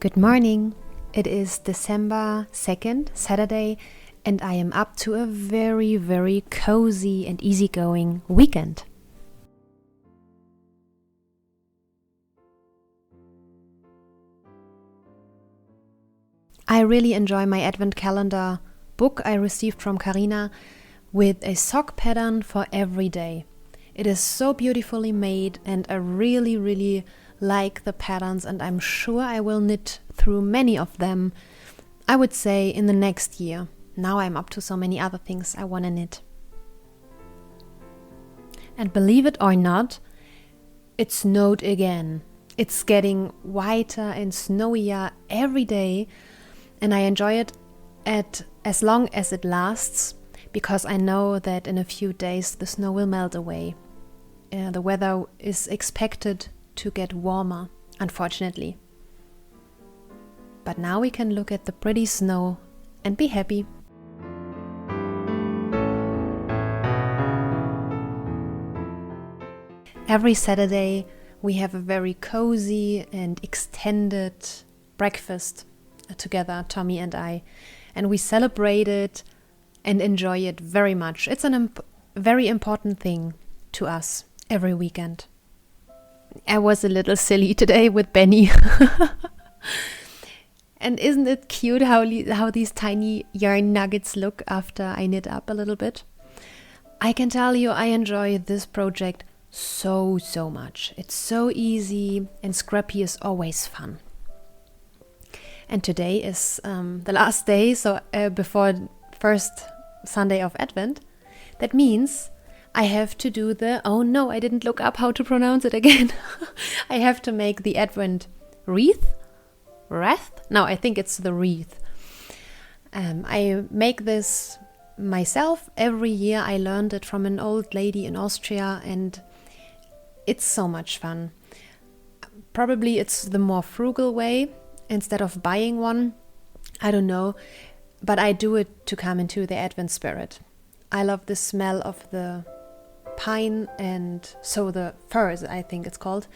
Good morning. It is December 2nd, Saturday, and I am up to a very, very cozy and easygoing weekend. I really enjoy my advent calendar book I received from Karina with a sock pattern for every day. It is so beautifully made and I really like the patterns, and I'm sure I will knit through many of them, I would say in the next year. Now I'm up to so many other things I want to knit. And believe it or not, it snowed again. It's getting whiter and snowier every day, and I enjoy it as long as it lasts, because I know that in a few days the snow will melt away. The weather is expected to get warmer, unfortunately. But now we can look at the pretty snow and be happy. Every Saturday we have a very cozy and extended breakfast together, Tommy and I, and we celebrate it and enjoy it very much. It's a very important thing to us every weekend. I was a little silly today with Benny. And isn't it cute how these tiny yarn nuggets look after I knit up a little bit? I can tell you I enjoy this project so much. It's so easy and scrappy is always fun. And today is the last day, so before first Sunday of Advent. That means I have to do oh no, I didn't look up how to pronounce it again. I have to make the Advent wreath? No, I think it's the wreath. I make this myself every year. I learned it from an old lady in Austria, and it's so much fun. Probably it's the more frugal way instead of buying one. I don't know, but I do it to come into the Advent spirit. I love the smell of the pine and so the firs, I think it's called,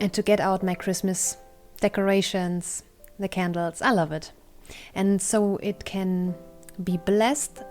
and to get out my Christmas decorations, the candles. I love it. And so it can be blessed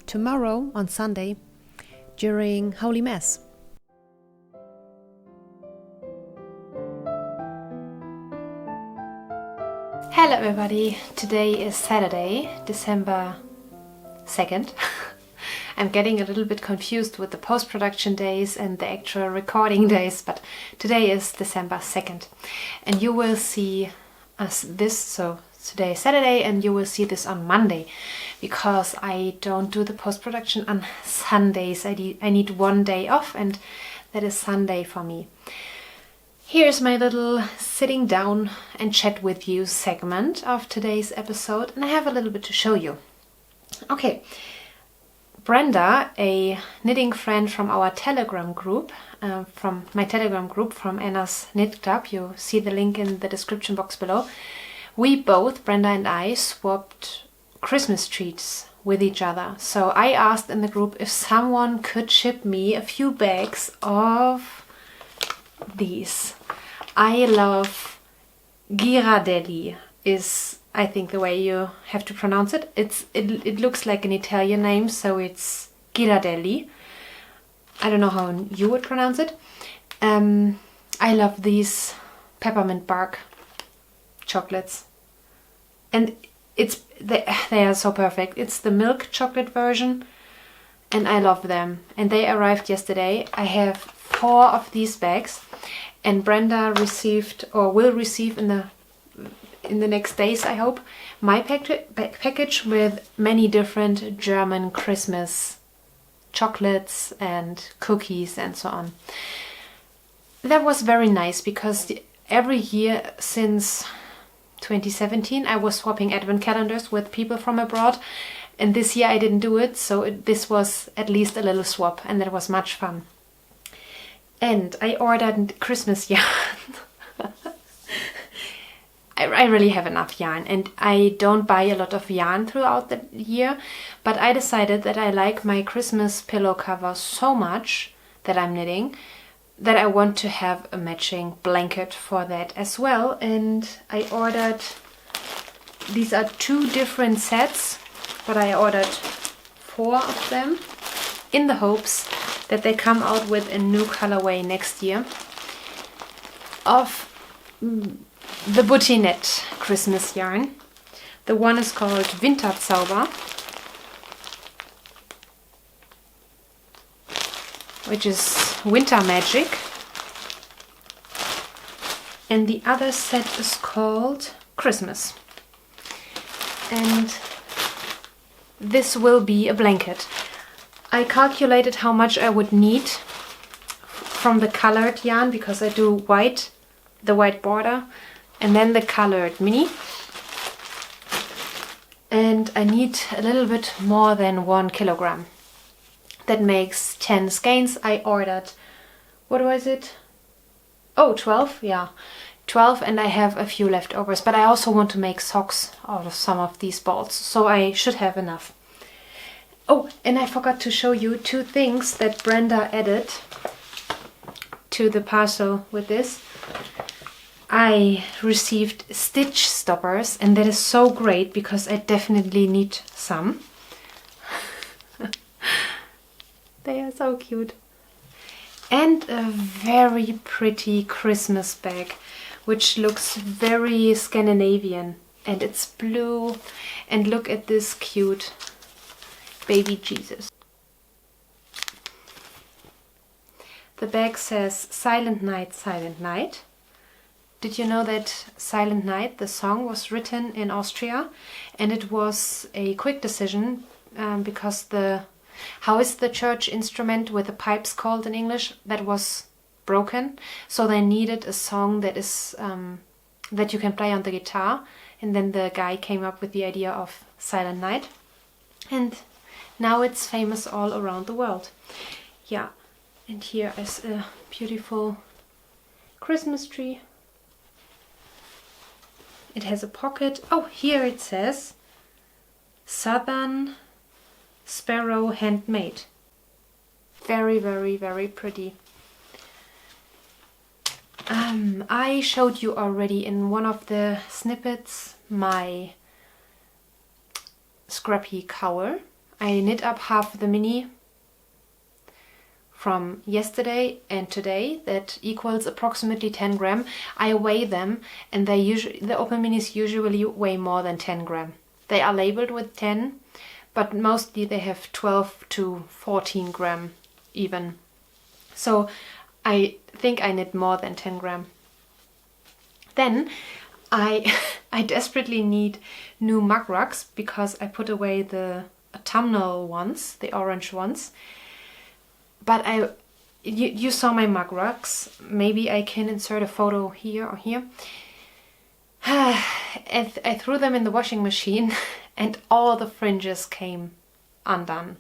tomorrow on Sunday during Holy Mass. Hello everybody, today is Saturday, December 2nd. I'm getting a little bit confused with the post-production days and the actual recording days, but today is December 2nd. And you will see so today is Saturday and you will see this on Monday, because I don't do the post-production on Sundays. I need one day off, and that is Sunday for me. Here's my little sitting down and chat with you segment of today's episode, and I have a little bit to show you. Okay. Brenda, a knitting friend from our Telegram group, from Anna's Knit Club, you see the link in the description box below. We both, Brenda and I, swapped Christmas trees with each other. So I asked in the group if someone could ship me a few bags of these. I love Ghirardelli, is I think the way you have to pronounce it. It looks like an Italian name, so it's Ghirardelli. I don't know how you would pronounce it. I love these peppermint bark chocolates, and they are so perfect. It's the milk chocolate version, and I love them. And they arrived yesterday. I have 4 of these bags, and Brenda received or will receive in the next days, I hope, my package with many different German Christmas chocolates and cookies and so on. That was very nice, because every year since 2017 I was swapping advent calendars with people from abroad, and this year I didn't do it, so this was at least a little swap, and that was much fun. And I ordered Christmas yarn. I really have enough yarn, and I don't buy a lot of yarn throughout the year, but I decided that I like my Christmas pillow cover so much that I'm knitting that I want to have a matching blanket for that as well. And I ordered, these are 2 different sets, but I ordered 4 of them in the hopes that they come out with a new colorway next year of the Buttinette Christmas yarn. The one is called Winterzauber, which is Winter Magic, and the other set is called Christmas. And this will be a blanket. I calculated how much I would need from the colored yarn, because I do white, the white border, and then the colored mini. And I need a little bit more than 1 kilogram. That makes 10 skeins. I ordered, what was it? Oh, 12, yeah. 12, and I have a few leftovers, but I also want to make socks out of some of these balls, so I should have enough. Oh, and I forgot to show you 2 things that Brenda added to the parcel with this. I received stitch stoppers, and that is so great because I definitely need some. They are so cute. And a very pretty Christmas bag, which looks very Scandinavian, and it's blue, and look at this cute baby Jesus. The bag says Silent Night, Silent Night. Did you know that Silent Night, the song, was written in Austria, and it was a quick decision because how is the church instrument with the pipes called in English? That was broken, so they needed a song that is that you can play on the guitar, and then the guy came up with the idea of Silent Night, and now it's famous all around the world. Yeah, and here is a beautiful Christmas tree. It has a pocket. Oh, here it says Southern Sparrow Handmade. Very, very, very pretty. I showed you already in one of the snippets my scrappy cowl. I knit up half the mini from yesterday and today. That equals approximately 10 gram. I weigh them, and the open minis usually weigh more than 10 gram. They are labeled with 10, but mostly they have 12 to 14 gram even. So I think I knit more than 10 gram. Then I desperately need new mug rugs, because I put away the autumnal ones, the orange ones. But you saw my mug rugs. Maybe I can insert a photo here or here. I threw them in the washing machine and all the fringes came undone.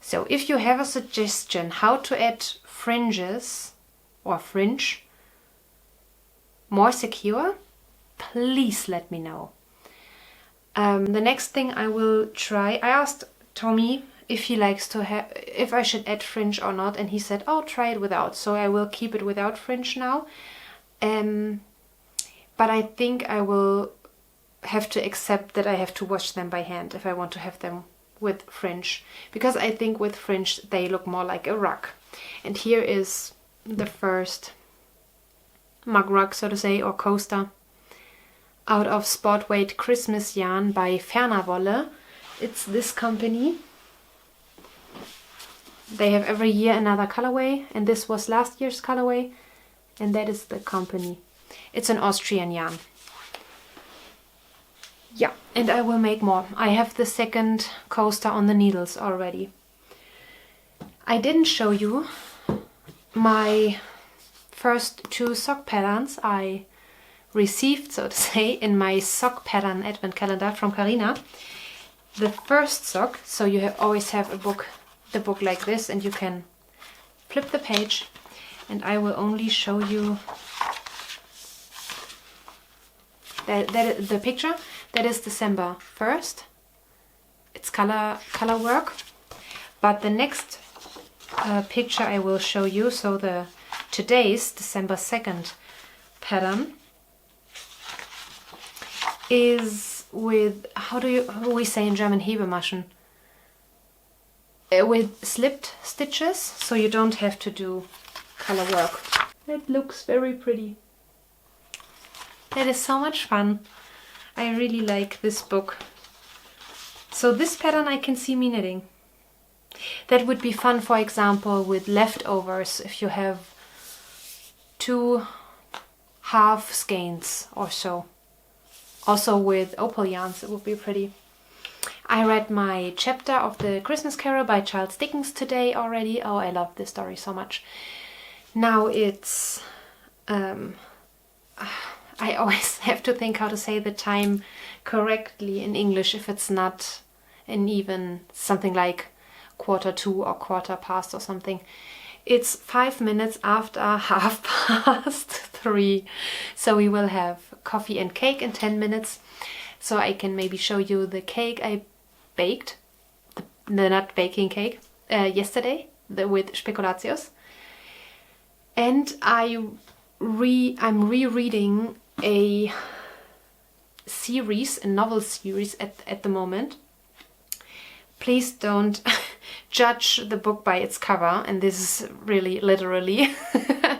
So if you have a suggestion how to add fringes or fringe more secure, please let me know. The next thing I will try, I asked Tommy if he likes to have, if I should add fringe or not, and he said, oh, try it without. So I will keep it without fringe now. But I think I will have to accept that I have to wash them by hand if I want to have them with fringe, because I think with fringe they look more like a rug. And here is the first mug rug, so to say, or coaster, out of sport weight Christmas yarn by Fernerwolle. It's this company. They have every year another colorway, and this was last year's colorway, and that is the company. It's an Austrian yarn. Yeah, and I will make more. I have the second coaster on the needles already. I didn't show you my first 2 sock patterns I received, so to say, in my sock pattern advent calendar from Carina. The first sock, so you always have the book like this, and you can flip the page, and I will only show you the picture. That is December 1st. It's color work, but the next picture I will show you. So the today's December 2nd pattern is with, how do we say in German, Hebemaschen? With slipped stitches, so you don't have to do color work. It looks very pretty. That is so much fun. I really like this book. So this pattern I can see me knitting. That would be fun, for example, with leftovers, if you have 2 half skeins or so. Also with opal yarns, it would be pretty. I read my chapter of the Christmas Carol by Charles Dickens today already. Oh, I love this story so much. Now it's... I always have to think how to say the time correctly in English if it's not an even something like 1:45 or 3:15 or something. It's 5 minutes after 3:30. So we will have coffee and cake in 10 minutes. So I can maybe show you the cake I baked, the nut baking cake, yesterday with speculatius. And I'm rereading a series, a novel series at the moment. Please don't judge the book by its cover, and this is really literally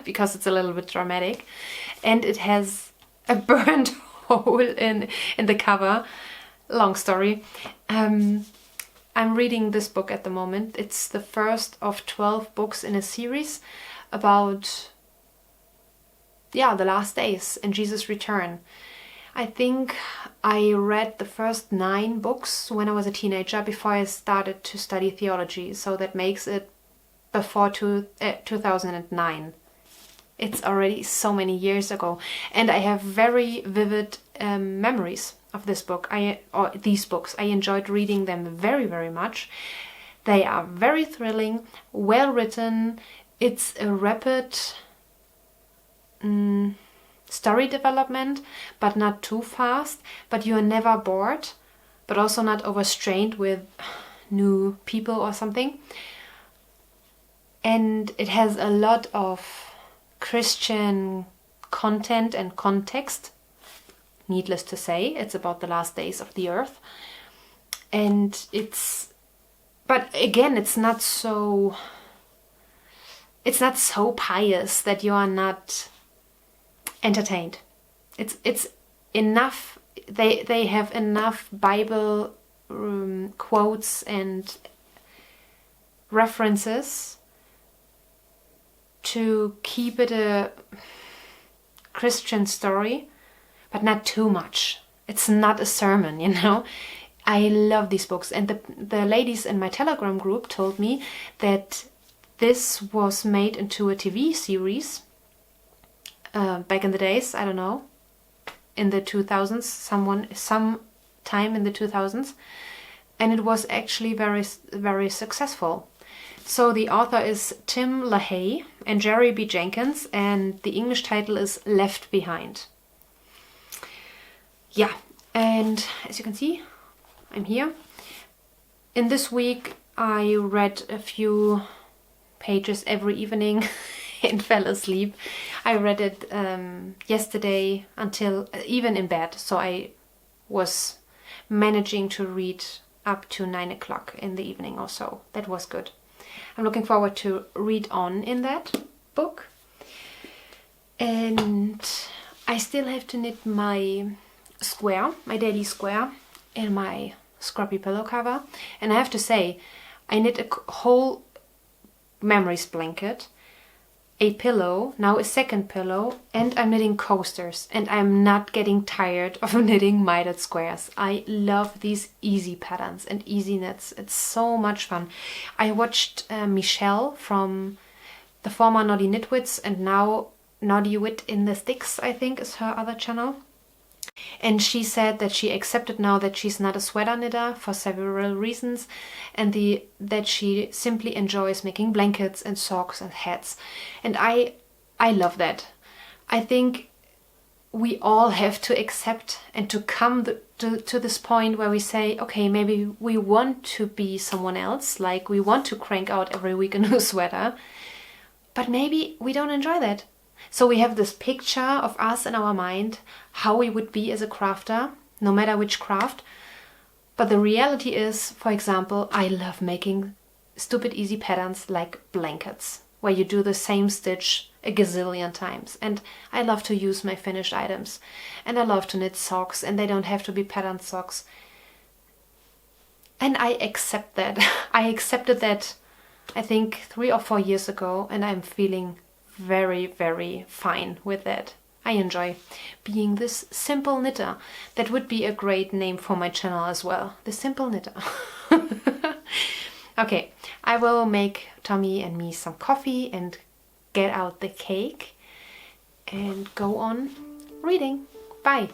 because it's a little bit dramatic, and it has a burnt hole in the cover. Long story. I'm reading this book at the moment. It's the first of 12 books in a series about, yeah, the last days and Jesus' return. I think I read the first 9 books when I was a teenager, before I started to study theology, so that makes it before 2009. It's already so many years ago, and I have very vivid memories of this book, or these books. I enjoyed reading them very, very much. They are very thrilling, well written. It's a rapid story development, but not too fast. But you are never bored, but also not overstrained with new people or something. And it has a lot of Christian content and context. Needless to say, it's about the last days of the earth. And but again, it's not so pious that you are not entertained. It's enough. They have enough Bible quotes and references to keep it a Christian story, but not too much. It's not a sermon, you know. I love these books, and the ladies in my Telegram group told me that this was made into a TV series back in the days, I don't know, in the 2000s, some time in the 2000s, and it was actually very, very successful. So the author is Tim LaHaye and Jerry B. Jenkins, and the English title is Left Behind. Yeah, and as you can see, I'm here. In this week I read a few pages every evening and fell asleep. I read it yesterday until even in bed, so I was managing to read up to 9 o'clock in the evening or so. That was good. I'm looking forward to read on in that book. And I still have to knit my square, my daily square, in my scruffy pillow cover. And I have to say, I knit a whole memories blanket, a pillow, now a second pillow, and I'm knitting coasters, and I'm not getting tired of knitting mitered squares. I love these easy patterns and easy knits. It's so much fun. I watched Michelle from the former Naughty Knitwits and now Naughty Wit in the Sticks, I think is her other channel. And she said that she accepted now that she's not a sweater knitter for several reasons, and that she simply enjoys making blankets and socks and hats. And I love that. I think we all have to accept and to come to this point where we say, okay, maybe we want to be someone else, like we want to crank out every week a new sweater, but maybe we don't enjoy that. So we have this picture of us in our mind, how we would be as a crafter, no matter which craft. But the reality is, for example, I love making stupid easy patterns like blankets, where you do the same stitch a gazillion times. And I love to use my finished items. And I love to knit socks, and they don't have to be patterned socks. And I accept that. I accepted that, I think, 3 or 4 years ago, and I'm feeling very, very fine with that. I enjoy being this simple knitter. That would be a great name for my channel as well. The Simple Knitter. Okay, I will make Tommy and me some coffee and get out the cake and go on reading. Bye.